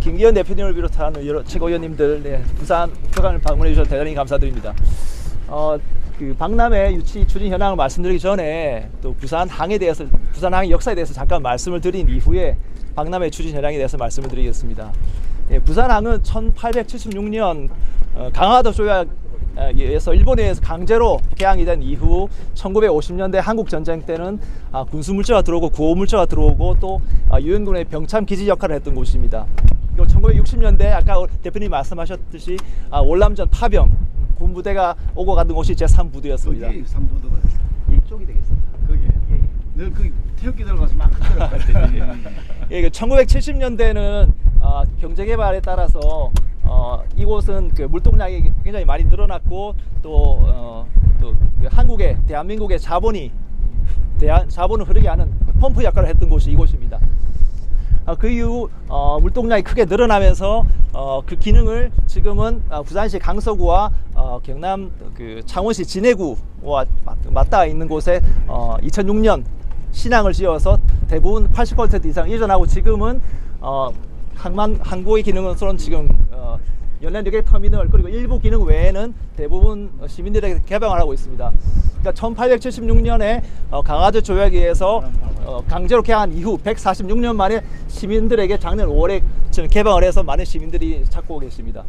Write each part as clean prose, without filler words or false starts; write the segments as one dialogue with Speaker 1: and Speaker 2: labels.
Speaker 1: 김기현 대표님을 비롯한 여러 최고위원님들, 네, 부산 북한을 방문해 주셔서 대단히 감사드립니다. 그 박람회 유치 추진 현황을 말씀드리기 전에 또 부산항에 대해서, 부산항의 역사에 대해서 잠깐 말씀을 드린 이후에 박람회 추진 현황에 대해서 말씀을 드리겠습니다. 예, 부산항은 1876년 강화도 조약에서 일본에 의해서 강제로 개항이 된 이후 1950년대 한국 전쟁 때는 군수 물자가 들어오고 구호 물자가 들어오고 또 유엔군의 병참 기지 역할을 했던 곳입니다. 그리고 1960년대 아까 대표님 말씀하셨듯이 월남전 파병 군부대가 오고 가던 곳이 제3부두였습니다.
Speaker 2: 여기 3부두가
Speaker 1: 이쪽이 되겠습니다.
Speaker 2: 거기. 늘 그 태극기 들어가서 막 들어갈 때.
Speaker 1: 예, 1970년대는 경제 개발에 따라서 이곳은 그 물동량이 굉장히 많이 늘어났고 또 그 한국의 대한민국의 자본을 흐르게 하는 펌프 역할을 했던 곳이 이곳입니다. 그 이후 물동량이 크게 늘어나면서 그 기능을 지금은 부산시 강서구와 경남 그 창원시 진해구와 맞닿아 있는 곳에 2006년 신항을 지어서 대부분 80% 이상 이전하고 지금은 항구의 기능으로는 지금 연안 여객 터미널 그리고 일부 기능 외에는 대부분 시민들에게 개방을 하고 있습니다. 그러니까 1876년에 강화도 조약에 의해서 강제로 개항한 이후 146년 만에 시민들에게 작년 5월에 개방을 해서 많은 시민들이 찾고 계십니다.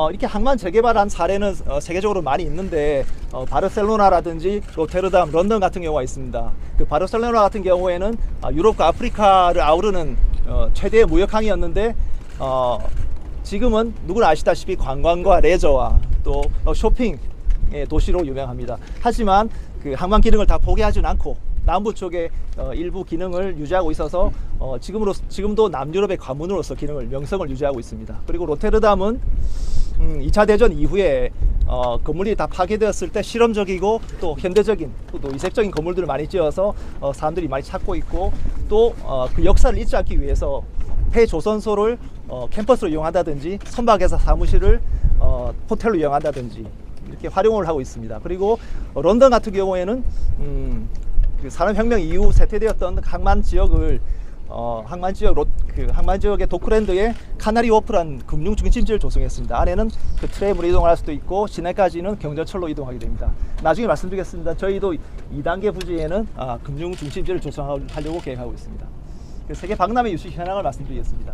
Speaker 1: 이렇게 항만 재개발한 사례는 세계적으로 많이 있는데 바르셀로나라든지 로테르담, 런던 같은 경우가 있습니다. 그 바르셀로나 같은 경우에는 유럽과 아프리카를 아우르는 최대의 무역항이었는데 지금은 누구나 아시다시피 관광과 레저와 또 쇼핑 도시로 유명합니다. 하지만 그 항만 기능을 다 포기하지는 않고 남부 쪽에 일부 기능을 유지하고 있어서 지금도 남유럽의 관문으로서 명성을 유지하고 있습니다. 그리고 로테르담은 2차 대전 이후에 건물이 다 파괴되었을 때 실험적이고 또 현대적인 또 이색적인 건물들을 많이 지어서 사람들이 많이 찾고 있고 또 그 역사를 잊지 않기 위해서 폐조선소를 캠퍼스로 이용한다든지 선박회사 사무실을 호텔로 이용한다든지 이렇게 활용을 하고 있습니다. 그리고 런던 같은 경우에는 그 산업혁명 이후 쇠퇴되었던 항만 지역을 항만 지역의 도크랜드에 카나리 워프라는 금융 중심지를 조성했습니다. 안에는 그 트램으로 이동할 수도 있고 시내까지는 경전철로 이동하게 됩니다. 나중에 말씀드리겠습니다. 저희도 2단계 부지에는 금융 중심지를 조성하려고 계획하고 있습니다. 세계 박람회 유치 현황을 말씀드리겠습니다.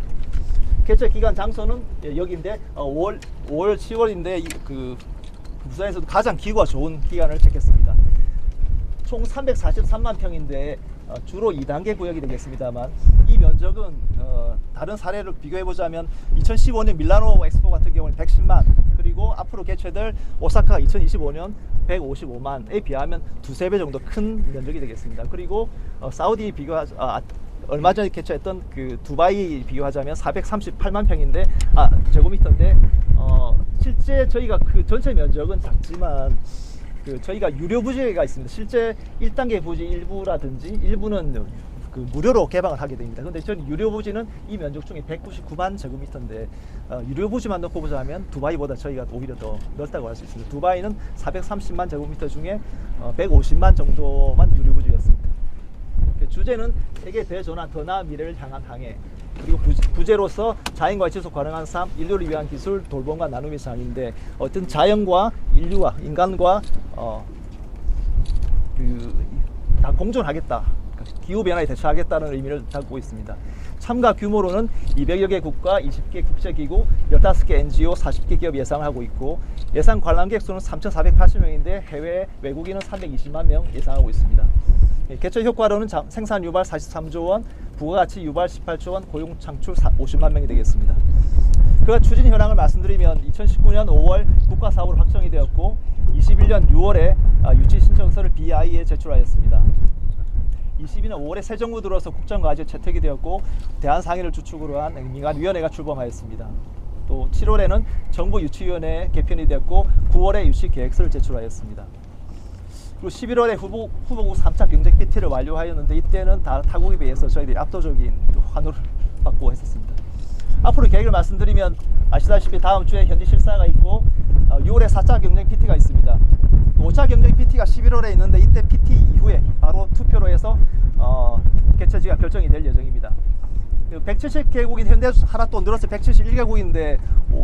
Speaker 1: 개최 기간 장소는 여기인데 5월 10월인데 그 부산에서도 가장 기후가 좋은 기간을 택했습니다. 총 343만 평인데 주로 2단계 구역이 되겠습니다만 이 면적은 다른 사례를 비교해 보자면 2015년 밀라노 엑스포 같은 경우는 110만 그리고 앞으로 개최될 오사카 2025년 155만에 비하면 두세 배 정도 큰 면적이 되겠습니다. 그리고 사우디 얼마 전에 개최했던 그 두바이 비교하자면 438만 평인데 제곱미터인데 실제 저희가 그 전체 면적은 작지만 저희가 유료 부지가 있습니다. 실제 1단계 부지 일부는 그 무료로 개방을 하게 됩니다. 그런데 저는 유료 부지는 이 면적 중에 199만 제곱미터인데 유료 부지만 놓고 보자면 두바이보다 저희가 오히려 더 넓다고 할 수 있습니다. 두바이는 430만 제곱미터 중에 150만 정도만 유료 부지였습니다. 주제는 세계 대전환 더 나은 미래를 향한 항해 그리고 부제로서 자연과 지속 가능한 삶, 인류를 위한 기술, 돌봄과 나눔의 장인데 어떤 자연과 인류와 인간과 다 공존하겠다, 기후변화에 대처하겠다는 의미를 담고 있습니다. 참가 규모로는 200여 개 국가, 20개 국제기구, 15개 NGO, 40개 기업 예상을 하고 있고 예상 관람객 수는 3,480명인데 해외 외국인은 320만 명 예상하고 있습니다. 개최 효과로는 생산 유발 43조 원, 부가가치 유발 18조 원, 고용 창출 50만 명이 되겠습니다. 그 추진 현황을 말씀드리면 2019년 5월 국가 사업으로 확정이 되었고 21년 6월에 유치 신청서를 BI에 제출하였습니다. 22년 5월에 새 정부 들어서 국정과제 채택이 되었고 대한상인을 주축으로 한 민간위원회가 출범하였습니다. 또 7월에는 정부 유치위원회 개편이 되었고 9월에 유치 계획서를 제출하였습니다. 그리고 11월에 후보국 3차 경쟁 PT를 완료하였는데 이때는 타국에 비해서 저희들이 압도적인 환호를 받고 했었습니다. 앞으로 계획을 말씀드리면 아시다시피 다음 주에 현지 실사가 있고 6월에 4차 경쟁 PT가 있습니다. 5차 경쟁 PT가 11월에 있는데 이때 PT 이후에 바로 투표로 해서 개최지가 결정이 될 예정입니다. 170개국이 현재 하나 또 늘어서 171개국인데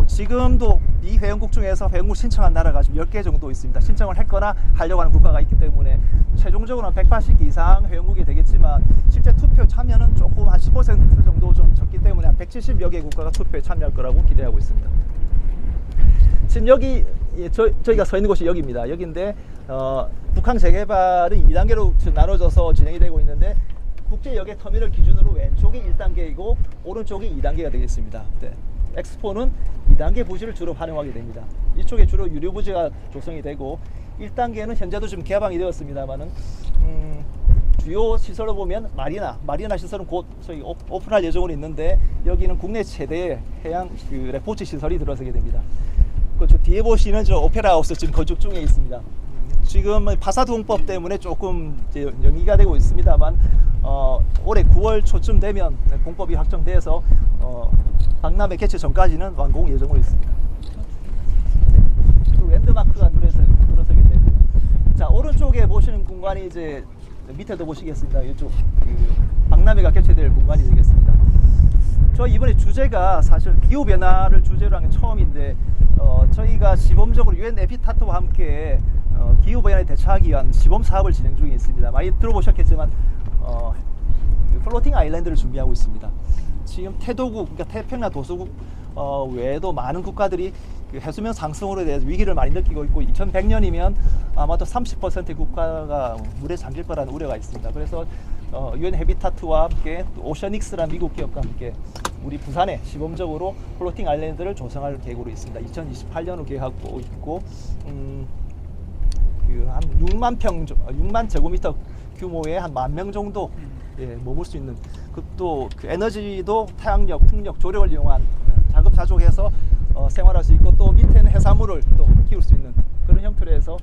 Speaker 1: 지금도 이 회원국 중에서 회원국 신청한 나라가 지금 10개 정도 있습니다. 신청을 했거나 하려고 하는 국가가 있기 때문에 최종적으로는 180개 이상 회원국이 되겠지만 실제 투표 참여는 조금 한 10% 정도 좀 적기 때문에 한 170여 개 국가가 투표에 참여할 거라고 기대하고 있습니다. 지금 여기 저희가 서 있는 곳이 여기입니다. 여기인데 북한 재개발은 2단계로 나눠져서 진행이 되고 있는데 국제여객 터미널 기준으로 왼쪽이 1단계이고 오른쪽이 2단계가 되겠습니다. 네. 엑스포는 2단계 부지를 주로 활용하게 됩니다. 이쪽에 주로 유료 부지가 조성이 되고 1단계는 현재도 좀 개방이 되었습니다만은 주요 시설로 보면 마리나 시설은 곧 저희 오픈할 예정으로 있는데 여기는 국내 최대의 해양 레포츠 시설이 들어서게 됩니다. 저 뒤에 보시는 저 오페라 하우스 지금 건축 중에 있습니다. 지금 파사드 공법 때문에 조금 이제 연기가 되고 있습니다만 올해 9월 초쯤 되면 공법이 확정돼서 박람회 개최 전까지는 완공 예정으로 있습니다. 네. 또 랜드마크가 들어서게 되고, 자 오른쪽에 보시는 공간이 이제 밑에도 보시겠습니다. 이쪽 박람회가 개최될 공간이 되겠습니다. 저 이번에 주제가 사실 기후 변화를 주제로 한 게 처음인데 저희가 시범적으로 UN 에피타트와 함께 기후 변화에 대처하기 위한 시범 사업을 진행 중에 있습니다. 많이 들어보셨겠지만 플로팅 아일랜드를 준비하고 있습니다. 지금 태도국, 그러니까 태평양 도서국 외에도 많은 국가들이 해수면 상승으로 대해서 위기를 많이 느끼고 있고 2100년이면 아마도 30%의 국가가 물에 잠길 거라는 우려가 있습니다. 그래서 UN 해비타트와 함께 오셔닉스라는 미국 기업과 함께 우리 부산에 시범적으로 플로팅 아일랜드를 조성할 계획으로 있습니다. 2028년으로 계획하고 있고 한 6만 제곱미터 규모의 한 10,000명 정도 머물 수 있는 또 그 에너지도 태양력, 풍력, 조력을 이용한 자급자족해서 생활할 수 있고 또 밑에는 해산물을 또 키울 수 있는 그런 형태로 해서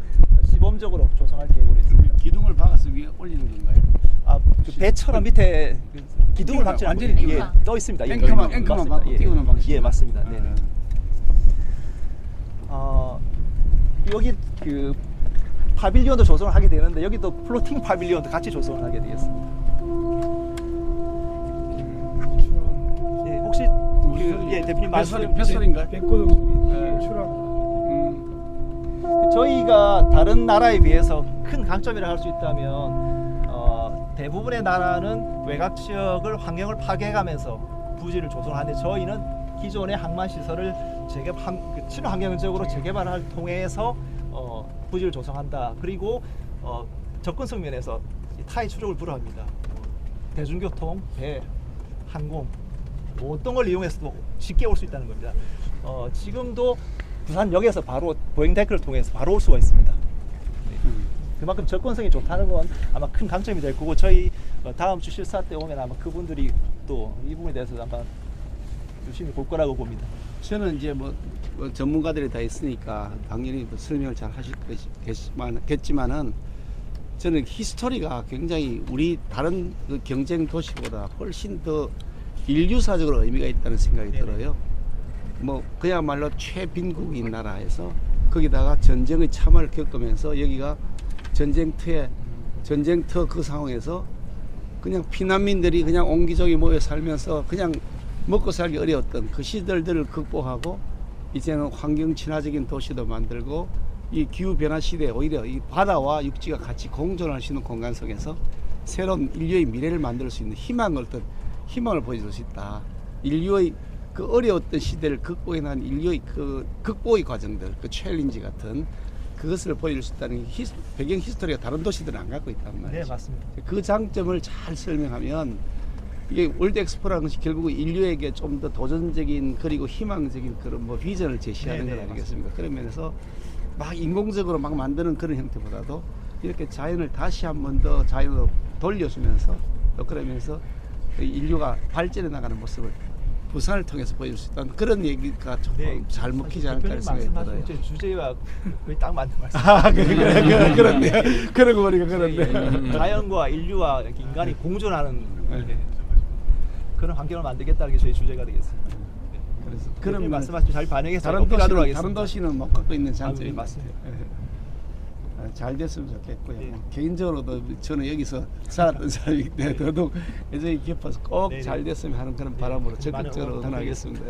Speaker 1: 시범적으로 조성할 계획으로 있습니다.
Speaker 2: 기둥을 박아서 위에 올리는 건가요?
Speaker 1: 그 배처럼 밑에 기둥을 박지 않고
Speaker 2: 완전히
Speaker 1: 떠 있습니다.
Speaker 2: 앵커만 박고 띄우는 방식.
Speaker 1: 예, 맞습니다. 네. 여기 그 파빌리온도 조성을 하게 되는데 여기도 플로팅 파빌리온도 같이 조성을 하게 되겠습니다. 예, 혹시 대표님 말씀
Speaker 2: 뱃소리인가요?
Speaker 3: 백고동물이 출항.
Speaker 1: 저희가 다른 나라에 비해서 큰 강점이라 할 수 있다면 대부분의 나라는 외곽 지역을 환경을 파괴해가면서 부지를 조성하는데 저희는 기존의 항만 시설을 친환경적으로 재개발을 통해서 부지를 조성한다. 그리고 접근성 면에서 타의 추적을 불허합니다. 대중교통, 배, 항공 어떤 걸 이용해서도 쉽게 올 수 있다는 겁니다. 지금도 부산역에서 바로 보행 데크를 통해서 바로 올 수가 있습니다. 그만큼 접근성이 좋다는 건 아마 큰 강점이 될 거고 저희 다음 주 실사 때 오면 아마 그분들이 또 이 부분에 대해서 아마 유심히 볼 거라고 봅니다.
Speaker 2: 저는 이제 뭐 전문가들이 다 있으니까 당연히 설명을 잘 하시겠지만은 저는 히스토리가 굉장히 우리 다른 그 경쟁 도시보다 훨씬 더 인류사적으로 의미가 있다는 생각이
Speaker 1: 네네.
Speaker 2: 들어요. 뭐 그야말로 최빈국인 나라에서 거기다가 전쟁의 참화를 겪으면서 여기가 전쟁터 그 상황에서 그냥 피난민들이 그냥 옹기종이 모여 살면서 그냥 먹고 살기 어려웠던 그 시절들을 극복하고 이제는 환경 친화적인 도시도 만들고 이 기후 변화 시대에 오히려 이 바다와 육지가 같이 공존할 수 있는 공간 속에서 새로운 인류의 미래를 만들 수 있는 희망을 보여줄 수 있다. 인류의 그 어려웠던 시대를 극복해 난 인류의 그 극복의 과정들, 그 챌린지 같은 그것을 보여줄 수 있다는 배경 히스토리가 다른 도시들은 안 갖고 있단 말이죠.
Speaker 1: 네, 맞습니다.
Speaker 2: 그 장점을 잘 설명하면 이게 월드 엑스포라는 것이 결국 인류에게 좀 더 도전적인 그리고 희망적인 그런 뭐 비전을 제시하는
Speaker 1: 네,
Speaker 2: 것
Speaker 1: 네,
Speaker 2: 아니겠습니까? 그런 면에서 막 인공적으로 막 만드는 그런 형태보다도 이렇게 자연을 다시 한 번 더 자연으로 돌려주면서 또 그러면서 인류가 발전해 나가는 모습을 부산을 통해서 보여줄 수 있다는 그런 얘기가 조금 잘 먹히지 않을까 생각이 들어요.
Speaker 1: 제 주제와 거의 딱 맞는 말씀.
Speaker 2: 그렇네요. 그러고 보니까 그렇네.
Speaker 1: 자연과 인류와 이렇게 인간이 공존하는 그런 환경을 만들겠다는 게 저희 주제가 되겠습니다.
Speaker 2: 그래서
Speaker 1: 그런 말씀하신 잘 반영해서
Speaker 2: 다른
Speaker 1: 어필하도록 하겠습니다.
Speaker 2: 도시는 못 갖고 있는 장점이
Speaker 1: 맞습니다.
Speaker 2: 잘 됐으면 좋겠고요.
Speaker 3: 네.
Speaker 2: 개인적으로도 저는 여기서 살았던 사람이기 때문에 더더욱 애정이 깊어서 꼭
Speaker 3: 네, 네.
Speaker 2: 잘 됐으면 하는 그런 바람으로 적극적으로
Speaker 3: 많은 응원
Speaker 2: 응원하겠습니다.